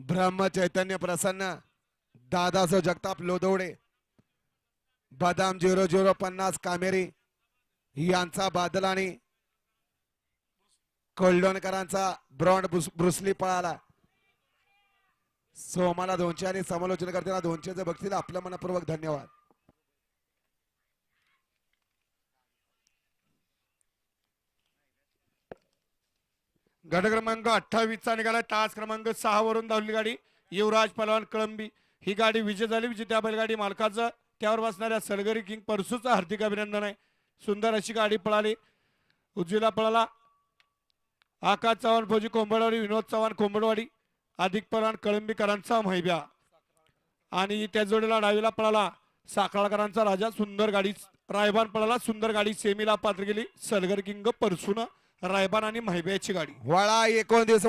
ब्रह्म चैतन्य प्रसन्न दादासो जगताप लोदवडे बदाम 0050 कामेरी यांचा बादल आणि कोल्डोनकरांचा ब्रॉन्ड ब्रुसली पळाला. सोमाला 200 आणि समालोचन करताना 200चं बक्षीस. आपलं मनपूर्वक धन्यवाद. गट क्रमांक 28 चा निघाला. तास क्रमांक 6 वरून धावली गाडी युवराज पलवान कळंबी. ही गाडी विजय झाली. विजेत्या बैलगाडी मालकाचं त्यावर बसणाऱ्या सलगरी किंग परसूचं हार्दिक अभिनंदन आहे. सुंदर अशी गाडी पळाली. उजवीला पळाला आकाश चव्हाण फौजी कोंबडवाडी, विनोद चव्हाण कोंबडवाडी, अधिक पलवान कळंबीकरांचा मैब्या आणि त्या जोडीला डावीला पळाला साखळकरांचा राजा. सुंदर गाडी रायबान पळाला. सुंदर गाडी सेमीला पात्र गेली. सलगर किंग परसून रायबान आणि मैब्याची गाडी. वळा 29